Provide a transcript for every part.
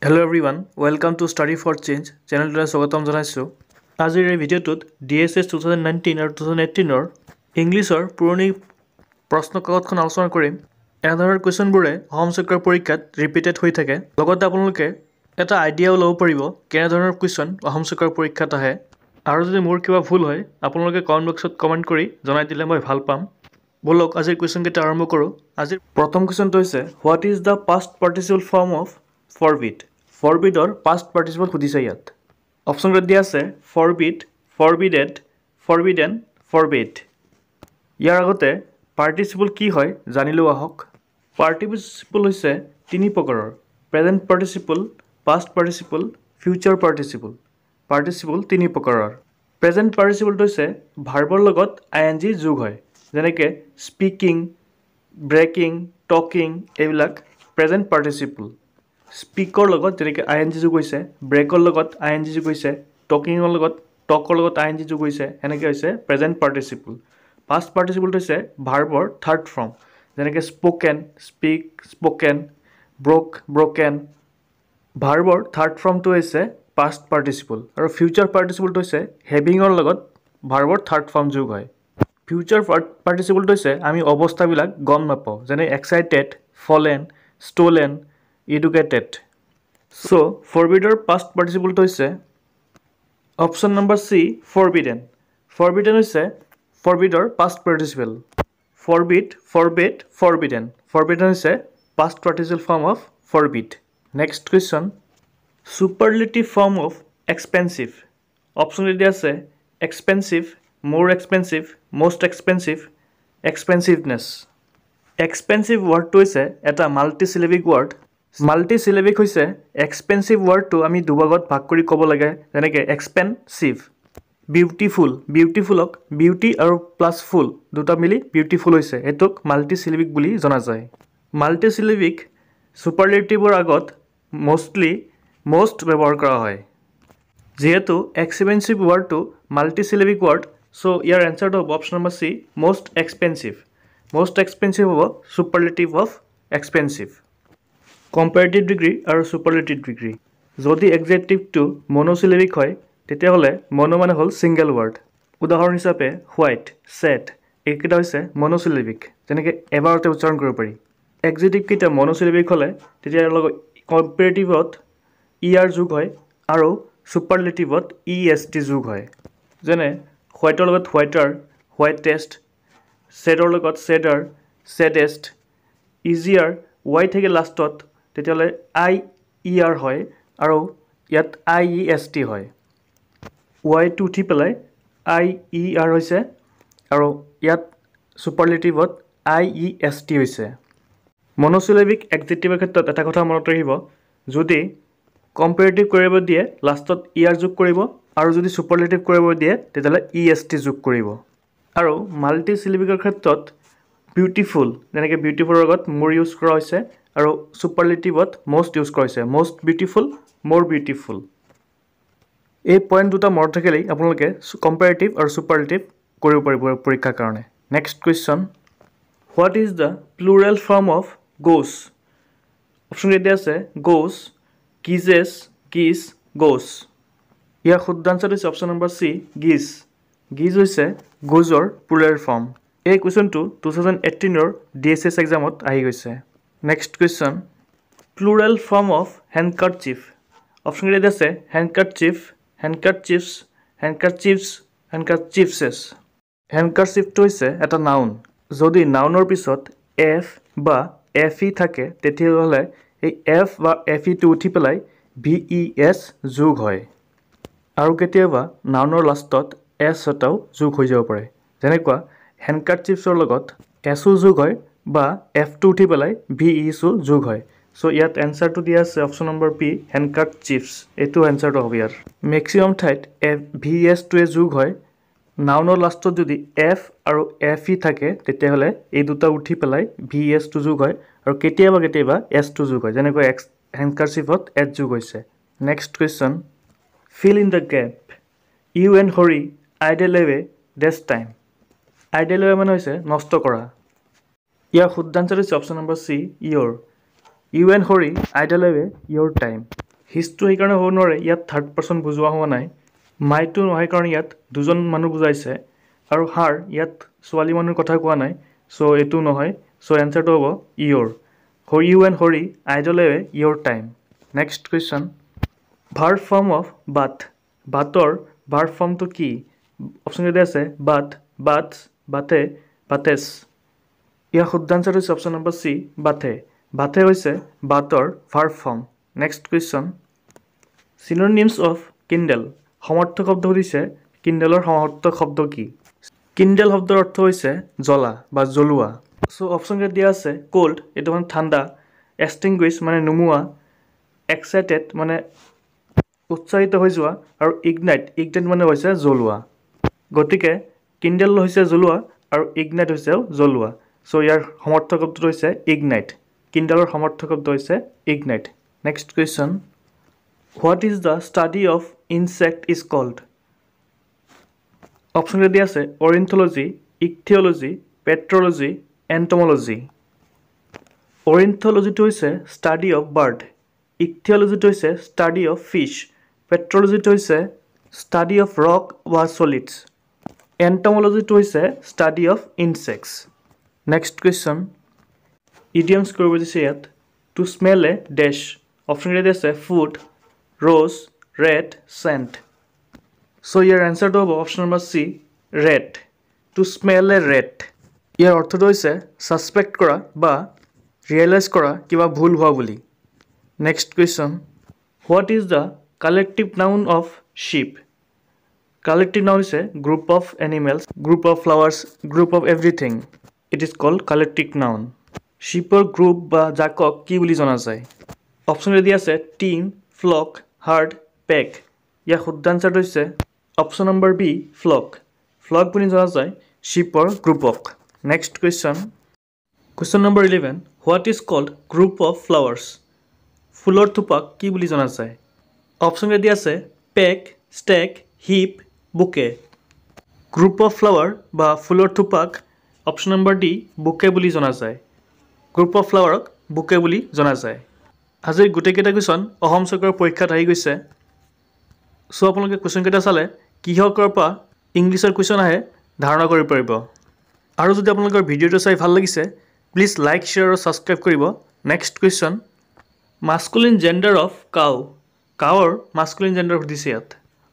Hello everyone, welcome to Study for Change চেনেলটোলৈ স্বাগতম জনাইছো। আজিৰ এই ভিডিঅ'টোত DSS 2019 আৰু 2018 ইংলিছৰ পুৰণি প্ৰশ্নকাকতখন আলোচনা কৰিম। এনেধৰণৰ কুৱেশ্যনবোৰে অসম চৰকাৰৰ পৰীক্ষাত ৰিপিটেড হৈ থাকে। লগতে আপোনালোকে এটা আইডিয়াও ল'ব পাৰিব কেনেধৰণৰ কুৱেশ্যন অসম চৰকাৰৰ পৰীক্ষাত আহে। আৰু যদি মোৰ কিবা ভুল হয় আপোনালোকে কমেণ্ট বক্সত কমেণ্ট কৰি জনাই দিলে মই ভাল পাম। বলক আজিৰ কুৱেশ্যনকেইটা আৰম্ভ কৰোঁ। আজিৰ প্ৰথম কুৱেশ্যনটো হৈছে what is the past participle form of forbid. ফৰবিডৰ পাষ্ট পাৰ্টিচিপল সুধিছে ইয়াত। অপশ্যনকেইটা দিয়া আছে ফৰবিড, ফৰবিডেড, ফৰবিডেন, ফৰবিড। ইয়াৰ আগতে পাৰ্টিচিপল কি হয় জানি লওঁ আহক। পাৰ্টিচিপল হৈছে তিনি প্ৰকাৰৰ: present participle, past participle, future participle. Participle তিনি প্ৰকাৰৰ। প্ৰেজেণ্ট পাৰ্টিচিপলটো হৈছে ভাৰ্বৰ লগত ING যোগ হয়, যেনেকৈ স্পিকিং, ব্ৰেকিং, টকিং এইবিলাক প্ৰেজেণ্ট পাৰ্টিচিপল। স্পিকৰ লগত যেনেকৈ ING যোগ হৈছে, ব্ৰেকৰ লগত ING যোগ হৈছে, টকিঙৰ লগত ING যোগ হৈছে, এনেকৈ হৈছে প্ৰেজেণ্ট পাৰ্টিচিপল। পাষ্ট পাৰ্টিচিপলটো হৈছে ভাৰ্বৰ থাৰ্ড ফৰ্ম, যেনেকৈ spoken, speak, spoken, broke, broken. ভাৰ্বৰ থাৰ্ড ফৰ্মটো হৈছে পাষ্ট পাৰ্টিচিপল। আৰু ফিউচাৰ পাৰ্টিচিপলটো হৈছে হেভিঙৰ লগত ভাৰ্বৰ থাৰ্ড ফৰ্ম যোগ হয়। ফিউচাৰ পাৰ্টিচিপলটো হৈছে আমি অৱস্থাবিলাক গম নাপাওঁ, যেনে excited, fallen, stolen, educated. So' ফৰবিডৰ পাষ্ট পাৰ্টিচিপলটো হৈছে option number C, forbidden. Forbidden হৈছে ফৰবিডৰ past participle. Forbid, forbade, forbidden. Forbidden হৈছে past participle form of forbid. Next question, superlative form of expensive. Option দিয়া আছে expensive, more expensive, most expensive, expensiveness. Expensive ৱৰ্ডটো হৈছে এটা মাল্টিচিলেবিক ৱৰ্ড। মাল্টিচিলেবিক হৈছে expensive ৱৰ্ডটো আমি দুভাগত ভাগ কৰি ক'ব লাগে, যেনেকৈ এক্সপেনচিভ। বিউটিফুল, বিউটিফুলক বিউটি আৰু প্লাছ ফুল দুটা মিলি বিউটিফুল হৈছে, এইটোক মাল্টিচিলেবিক বুলি জনা যায়। মাল্টিচিলেবিক ছুপাৰলেটিভৰ আগত মষ্টলি মষ্ট ব্যৱহাৰ কৰা হয়। যিহেতু এক্সপেঞ্চিভ ৱৰ্ডটো মাল্টিচিলেবিক ৱৰ্ড, চ' ইয়াৰ এনচাৰটো হ'ব option number C, most expensive. Most expensive হ'ব superlative of expensive. Comparative degree আৰু ছুপাৰলেটিভ ডিগ্ৰী। যদি এক্সেক্টিভটো মনোচিলেবিক হয় তেতিয়াহ'লে মনো মানে হ'ল ছিংগল ৱৰ্ড। উদাহৰণ হিচাপে হোৱাইট, ছেড এইকেইটা হৈছে মনোচিলেবিক, যেনেকৈ এবাৰতে উচ্চাৰণ কৰিব পাৰি। এক্সেক্টিভকেইটা মনোচিলেবিক হ'লে তেতিয়া ইয়াৰ লগত কম্পেৰেটিভত ER যোগ হয় আৰু ছুপাৰলেটিভত EST যোগ হয়। যেনে হোৱাইটৰ লগত হোৱাইটাৰ, হোৱাইটেষ্ট, ছেডৰ লগত ছেডাৰ, ছেডেষ্ট। ইজিয়াৰ Y থাকে লাষ্টত, তেতিয়াহ'লে IER হয় আৰু ইয়াত IEST হয়। ৱাইটো উঠি পেলাই IER হৈছে আৰু ইয়াত ছুপাৰলেটিভত IEST হৈছে। মনোচিলেবিক এক্সেক্টিভৰ ক্ষেত্ৰত এটা কথা মনত ৰাখিব, যদি কম্পেৰেটিভ কৰিব দিয়ে লাষ্টত ER যোগ কৰিব, আৰু যদি ছুপাৰলেটিভ কৰিব দিয়ে তেতিয়াহ'লে EST যোগ কৰিব। আৰু মাল্টিচিলেবিকৰ ক্ষেত্ৰত বিউটিফুল, যেনেকৈ বিউটিফুলৰ লগত মোৰ ইউজ কৰা হৈছে আৰু ছুপাৰলেটিভত মষ্ট ইউজ কৰা হৈছে, মষ্ট বিউটিফুল, মোৰ বিউটিফুল। এই পইণ্ট দুটা মনত থাকিলেই আপোনালোকে কম্পেৰেটিভ আৰু ছুপাৰলেটিভ কৰিব পাৰিব পৰীক্ষাৰ কাৰণে। Next question, what is the plural form of গোছ। অপশ্যন দিয়া আছে গোছ, গিজেছ, গিজ, গোছ। ইয়াৰ শুদ্ধ আনচাৰটো হৈছে অপশ্যন নম্বৰ চি, গিজ। গিজ হৈছে গোজৰ প্লুৰেল ফৰ্ম। এই কুৱেশ্যনটো 2018 DSS এক্সামত আহি গৈছে। Next question, plural form of handkerchief. Option দিয়া আছে হেণ্ডকাৰচিফ, হেণ্ডকাৰচিফছ, হেণ্ডকাৰচিফছ, হেণ্ডকাৰচিফছেছ। হেণ্ডকাৰচিফটো হৈছে এটা নাউন। যদি নাউনৰ পিছত F বা FE থাকে তেতিয়াহ'লে এই F বা FEটো উঠি পেলাই VES যোগ হয়। আৰু কেতিয়াবা নাউনৰ লাষ্টত S এটাও যোগ হৈ যাব পাৰে, যেনেকুৱা হেণ্ডকাৰচিফছৰ লগত Sও যোগ হয় বা Fটো উঠি পেলাই VESও যোগ হয়। চ' ইয়াত এনচাৰটো দিয়া আছে অপশ্যন নম্বৰ পি, হেণ্ডকাৰচিফছ। এইটো এনচাৰটো হ'ব ইয়াৰ। মেক্সিমাম ঠাইত VESটোৱে যোগ হয়। নাউনৰ লাষ্টত যদি F আৰু FE থাকে তেতিয়াহ'লে এই দুটা উঠি পেলাই VESটো যোগ হয়, আৰু কেতিয়াবা কেতিয়াবা Sটো যোগ হয়, যেনেকৈ হেণ্ডকাৰচিফত S যোগ হৈছে। Next question, fill in the gap. You and Harry idle away dash time. Idle away মানে হৈছে নষ্ট কৰা। ইয়াৰ শুদ্ধ আনচাৰ হৈছে option number C, your. You and Harry idle away your time. হিজটো সেইকাৰণে হ'ব নোৱাৰে, ইয়াত থাৰ্ড পাৰ্চন বুজোৱা হোৱা নাই। মাইটো নহয় কাৰণ ইয়াত দুজন মানুহ বুজাইছে, আৰু হাৰ ইয়াত ছোৱালী মানুহৰ কথা কোৱা নাই, চ' এইটো নহয়। চ' এনচাৰটো হ'ব your. Harry you and Harry idly your time. Next question, verb form of bath. বাটৰ ভাৰ্ব ফৰ্মটো কি? অপশ্যন কেইটা আছে বাট, বাটছ, বাটে, বাটেছ। ইয়াৰ শুদ্ধ আনচাৰটো হৈছে option number C, bathe. Bathe হৈছে বাটৰ verb form. Next question, synonyms of kindle. সমাৰ্থক শব্দ সুধিছে, কিণ্ডেলৰ সমাৰ্থক শব্দ কি? কিণ্ডেল শব্দৰ অৰ্থ হৈছে জ্বলা বা জ্বলোৱা। চ' অপশ্যন কেইটা দিয়া আছে কোল্ড, এইটো মানে ঠাণ্ডা, এক্সটিংগুইছ মানে নুমুৱা, এক্সাইটেড মানে উৎসাহিত হৈ যোৱা, আৰু ইগনাইট, ইগনাইট মানে হৈছে জ্বলোৱা। গতিকে কিণ্ডেল হৈছে জ্বলোৱা আৰু ইগনাইট হৈছে জ্বলোৱা। চ' ইয়াৰ সমাৰ্থক শব্দটো হৈছে ইগনাইট। কিণ্ডেলৰ সমাৰ্থক শব্দ হৈছে ignite. Next question, what is the study of insect is called? Option কেইটা দিয়া আছে অৰিন্থলজি, ইকথিঅলজি, পেট্ৰলজি, এণ্টমলজি। অৰিন্থলজিটো হৈছে ষ্টাডি অফ বাৰ্ড, ইকথিঅলজিটো হৈছে ষ্টাডি অফ ফিছ, পেট্ৰলজিটো হৈছে ষ্টাডি অফ ৰক বা ছলিডছ, এণ্টমলজিটো হৈছে study of insects. Next question, idioms কৰিব দিছে ইয়াত। To smell a dash. Option কেইটা আছে food, rose, rat, scent. So' ইয়াৰ এনচাৰটো হ'ব option number C, rat. To smell a rat. ইয়াৰ অৰ্থটো হৈছে ছাছপেক্ট কৰা বা ৰিয়েলাইজ কৰা কিবা ভুল হোৱা বুলি। Next question, what is the collective noun of sheep? Collective noun হৈছে group of animals, group of flowers, group of everything. It is called collective noun. শ্বিপৰ গ্ৰুপ বা জাকক কি বুলি জনা যায়? অপশ্যন দিয়া আছে টিম, ফ্লক, হাৰ্ড, পেক। ইয়াৰ শুদ্ধ আনচাৰটো হৈছে option number B, flock. Flock বুলি জনা যায় শ্বিপৰ গ্ৰুপক। Next question, question number 11, what is called group of flowers? ফুলৰ থোপাক কি বুলি জনা যায়? অপশ্যন দিয়া আছে pack, stack, heap, bouquet. Group of flower বা ফুলৰ থোপাক অপশ্যন নম্বৰ ডি, বুকে বুলি জনা যায়। গ্ৰুপ অফ ফ্লাৱাৰক বুকে বুলি জনা যায়। আজিৰ গোটেইকেইটা কুৱেশ্যন অসম চৰকাৰৰ পৰীক্ষাত আহি গৈছে। চ' আপোনালোকে কুৱেশ্যনকেইটা চালে কিহকৰ পৰা ইংলিছৰ কুৱেশ্যন আহে ধাৰণা কৰিব পাৰিব। আৰু যদি আপোনালোকৰ ভিডিঅ'টো চাই ভাল লাগিছে, প্লিজ লাইক, শ্বেয়াৰ আৰু ছাবস্ক্ৰাইব কৰিব। Next question, masculine gender of cow. কাউৰ মাস্কুলিন জেণ্ডাৰ সুধিছে ইয়াত।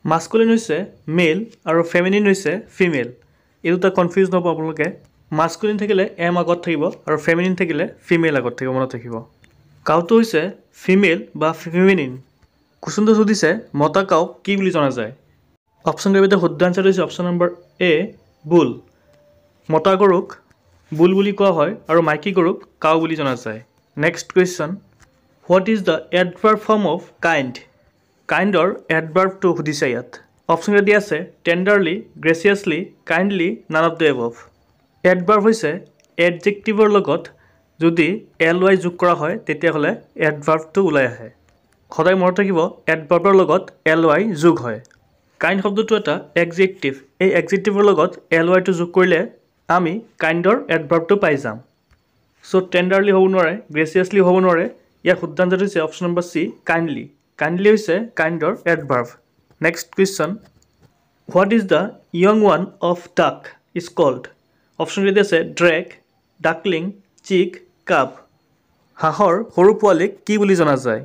মাস্কুলিন হৈছে মেল আৰু ফেমিনিন হৈছে ফিমেল। এই দুটা কনফিউজ নহ'ব আপোনালোকে। মাস্কুলিন থাকিলে এম আগত থাকিব আৰু ফেমিনিন থাকিলে ফিমেল আগত থাকিব, মনত ৰাখিব। কাউটো হৈছে ফিমেল বা ফেমিনিন। কুৱেশ্যনটো সুধিছে মতা কাউক কি বুলি জনা যায়? অপশ্যন কেইটা শুদ্ধ আনচাৰটো হৈছে অপশ্যন নম্বৰ এ, বুল। মতা গৰুক বুল বুলি কোৱা হয় আৰু মাইকী গৰুক কাউ বুলি জনা যায়। Next question, what is the adverb form of kind? কাইণ্ডৰ এডভাৰ্বটো সুধিছে ইয়াত। অপশ্যন কেইটা দিয়া আছে tenderly, graciously, kindly, none of the above. Adverb হৈছে এডজেক্টিভৰ লগত যদি LY যোগ কৰা হয় তেতিয়াহ'লে এডভাৰ্বটো ওলাই আহে। সদায় মনত ৰাখিব এডভাৰ্বৰ লগত LY যোগ হয়। কাইণ্ড শব্দটো এটা এডজেক্টিভ। এই এডজেক্টিভৰ লগত LYটো যোগ কৰিলে আমি কাইণ্ডৰ এডভাৰ্বটো পাই যাম। চ' টেণ্ডাৰলি হ'ব নোৱাৰে, গ্ৰেচিয়াছলি হ'ব নোৱাৰে। ইয়াৰ শুদ্ধ আনচাৰটো হৈছে option number C, kindly. Kindly হৈছে কাইণ্ডৰ adverb. Next question, what is the young one of duck is called? Option কেইটা আছে ড্ৰেক, ডাকলিং, চিক, কাপ। হাঁহৰ সৰু পোৱালীক কি বুলি জনা যায়?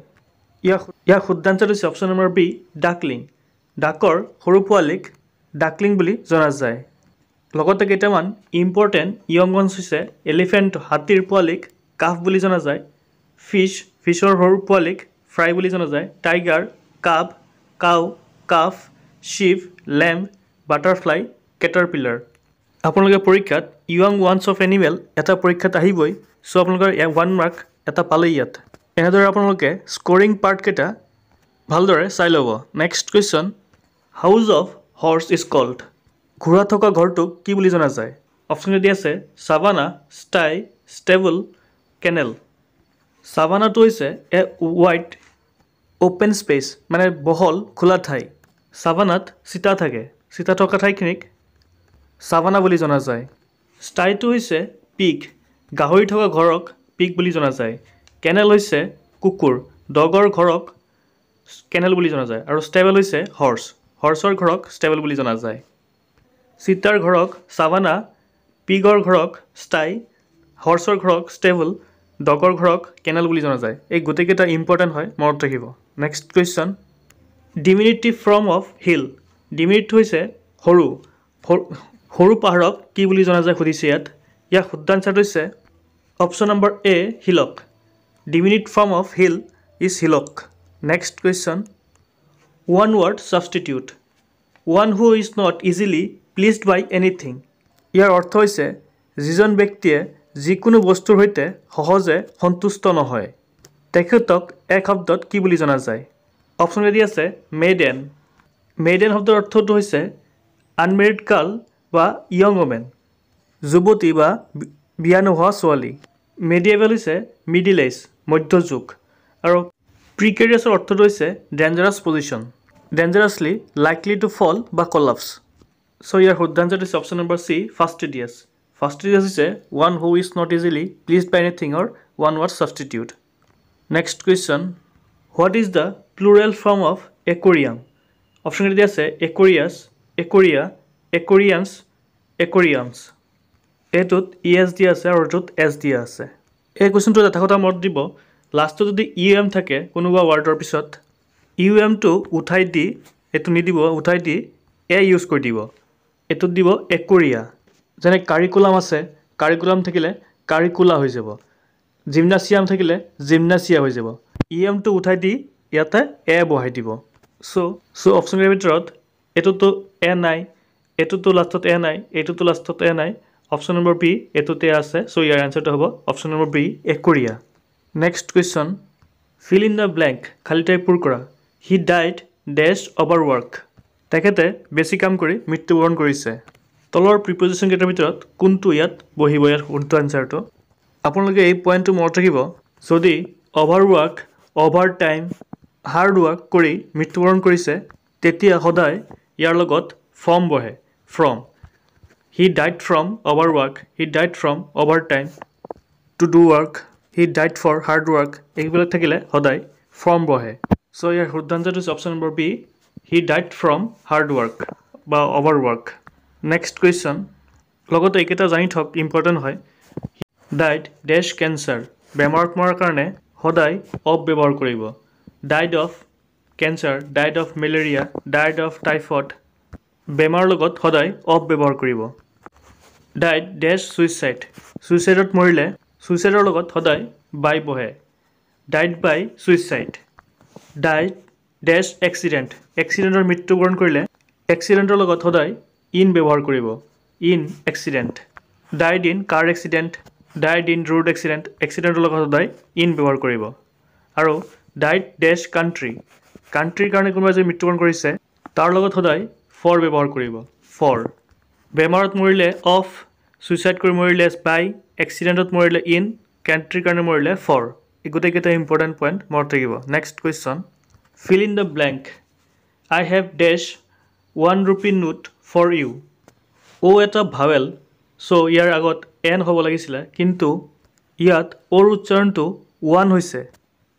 ইয়াৰ শুদ্ধ আনচাৰটো হৈছে অপশ্যন নম্বৰ বি, ডাকলিং। ডাকৰ সৰু পোৱালীক ডাকলিং বুলি জনা যায়। লগতে কেইটামান ইম্পৰ্টেণ্ট য়ং ওৱানছ হৈছে এলিফেণ্ট, হাতীৰ পোৱালীক কাফ বুলি জনা যায়। ফিছ, ফিছৰ সৰু পোৱালীক ফ্ৰাই বুলি জনা যায়। Tiger, cub, cow, calf, sheep, lamb, butterfly, caterpillar. আপোনালোকে পৰীক্ষাত য়ং ওৱানছ অফ এনিমেল এটা পৰীক্ষাত আহিবই। চ' আপোনালোকৰ 1 মাৰ্ক এটা পালেই ইয়াত। এনেদৰে আপোনালোকে স্ক'ৰিং পাৰ্টকেইটা ভালদৰে চাই ল'ব। Next question, house of horse is called? ঘোঁৰা থকা ঘৰটোক কি বুলি জনা যায়? অপশ্যন দিয়া আছে চাভানা, ষ্টাই, ষ্টেবল, কেনেল। চাভানাটো হৈছে এ ৱাইড অ'পেন স্পেচ, মানে বহল খোলা ঠাই। চাভানাত চিতা থাকে, চিতা থকা ঠাইখিনিক চাভানা বুলি জনা যায়। ষ্টাইটো হৈছে পিগ, গাহৰি থকা ঘৰক পিগ বুলি জনা যায়। কেনেল হৈছে কুকুৰ, ডগৰ ঘৰক কেনেল বুলি জনা যায় আৰু ষ্টেবল হৈছে হৰ্চ হৰ্চৰ ঘৰক ষ্টেবল বুলি জনা যায় চিতাৰ ঘৰক সাভানা পিগৰ ঘৰক ষ্টাই হৰ্চৰ ঘৰক ষ্টেবল ডগৰ ঘৰক কেনেল বুলি জনা যায় এই গোটেইকেইটা ইম্পৰ্টেণ্ট হয় মনত ৰাখিব next question diminutive form of hill diminutive হৈছে সৰু সৰু পাহাৰক কি বুলি জনা যায় সুধিছে ইয়াত শুদ্ধ আনচাৰটো হৈছে option number A hillock diminutive form of hill is hillock next question one word substitute one who is not easily pleased by anything ইয়াৰ অৰ্থ হৈছে যিজন ব্যক্তিয়ে যিকোনো বস্তুৰ সৈতে সহজে সন্তুষ্ট নহয় তেখেতক এক শব্দত কি বুলি জনা যায় অপশ্যন ৰেডি আছে মেইডেন মেইডেন শব্দৰ অৰ্থটো হৈছে আনমেৰিড গাৰ্ল বা ইয়ং ওমেন যুৱতী বা বিয়া নোহোৱা ছোৱালী মেডিয়েভেল হৈছে মিডিল এজ মধ্যযুগ আৰু প্ৰিকেৰিয়াছৰ অৰ্থটো হৈছে dangerous position dangerously likely to fall বা কলাপছ চ' ইয়াৰ শুদ্ধ আনচাৰটো হৈছে option number C fastidious fastidious হৈছে one who is not easily pleased by এনিথিঙৰ one word substitute next question what is the plural form of aquarium option ready আছে aquarias একুৰিয়া একুৰিয়ানছ একুৰিয়ামছ এইটোত ই S দিয়া আছে আৰু এইটোত এছ দিয়া আছে এই কুৱেশ্যনটো এটা কথা মনত দিব লাষ্টত যদি ইউ এম থাকে কোনোবা ৱাৰ্ডৰ পিছত ইউ এমটো উঠাই দি এইটো নিদিব উঠাই দি এ ইউজ কৰি দিব এইটোত দিব একুৰিয়া যেনে কাৰিকুলাম আছে কাৰিকুলাম থাকিলে কাৰিকুলা হৈ যাব জিমনাছিয়াম থাকিলে জিমনাছিয়া হৈ যাব ই এমটো উঠাই দি ইয়াতে এ বহাই দিব চ' অপশ্যনৰ ভিতৰত এইটোতো এ নাই এইটোতো লাষ্টত এ নাই এইটোতো লাষ্টত এ নাই অপশ্যন নম্বৰ বি এইটোতে আছে চ' ইয়াৰ এনচাৰটো হ'ব option number B aquaria next question fill in the blank খালী ঠাই পূৰ কৰা he died death overwork তেখেতে বেছি কাম কৰি মৃত্যুবৰণ কৰিছে তলৰ প্ৰিপজিশ্যনকেইটাৰ ভিতৰত কোনটো ইয়াত বহিব ইয়াৰ শুদ্ধ আনচাৰটো আপোনালোকে এই পইণ্টটো মনত ৰাখিব যদি overwork overtime hard work কৰি মৃত্যুবৰণ কৰিছে তেতিয়া সদায় ইয়াৰ লগত ফ্ৰম বহে from he died from overwork he died from overtime to do work he died for hard work এইবিলাক থাকিলে সদায় ফ্ৰম বহে চ' ইয়াৰ শুদ্ধ আনচাৰটো হৈছে option number B he died from hard work বা অভাৰ ৱৰ্ক নেক্সট কুৱেশ্যন লগতে এইকেইটা জানি থওক ইম্পৰ্টেণ্ট হয় ডাইড ডেছ কেঞ্চাৰ বেমাৰত মৰাৰ কাৰণে সদায় অফ ব্যৱহাৰ কৰিব died of cancer died of malaria died of typhoid বেমাৰৰ লগত সদায় অফ ব্যৱহাৰ কৰিব ডাইড ডেছ ছুইচাইড ছুইচাইডত মৰিলে ছুইচাইডৰ লগত সদায় বাই বহে died by suicide died death accident এক্সিডেণ্টৰ মৃত্যুবৰণ কৰিলে এক্সিডেণ্টৰ লগত সদায় ইন ব্যৱহাৰ কৰিব in accident died in car accident died in road accident এক্সিডেণ্টৰ লগত সদায় ইন ব্যৱহাৰ কৰিব আৰু ডাইড ডেছ কাণ্ট্ৰি কাণ্ট্ৰিৰ কাৰণে কোনোবাই যদি মৃত্যুবৰণ কৰিছে তাৰ লগত সদায় ফৰ ব্যৱহাৰ কৰিব ফৰ বেমাৰত মৰিলে অফ ছুইচাইড কৰি মৰিলে বাই এক্সিডেণ্টত মৰিলে ইন কাণ্ট্ৰিৰ কাৰণে মৰিলে ফৰ এই গোটেইকেইটা ইম্পৰ্টেণ্ট পইণ্ট মনত থাকিব next question fill in the blank I have dash 1 rupee note for you এটা ভাৱেল চ' ইয়াৰ আগত এন হ'ব লাগিছিলে কিন্তু ইয়াত অ'ৰ উচ্চাৰণটো ওৱান হৈছে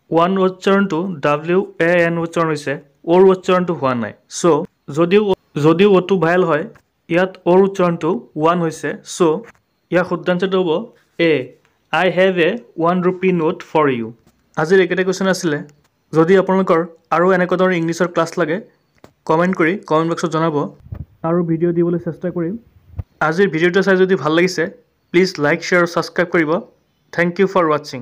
ওৱান উচ্চাৰণটো WAN উচ্চাৰণ হৈছে অ'ৰ উচ্চাৰণটো হোৱা নাই চ' যদিও অ'টো ভাৱেল হয় ইয়াত অ'ৰ উচ্চাৰণটো ওৱান হৈছে চ' ইয়াৰ শুদ্ধ আনচাৰটো হ'ব a I have a 1 rupee note for you আজিৰ এইকেইটা কুৱেশ্যন আছিলে যদি আপোনালোকৰ আৰু এনেকুৱা ধৰণৰ ইংলিছৰ ক্লাছ লাগে কমেণ্ট কৰি কমেণ্ট বক্সত জনাব আৰু ভিডিঅ' দিবলৈ চেষ্টা কৰিম আজিৰ ভিডিঅ'টো চাই যদি ভাল লাগিছে প্লিজ লাইক শ্বেয়াৰ আৰু ছাবস্ক্ৰাইব কৰিব থেংক ইউ ফৰ ৱাচিং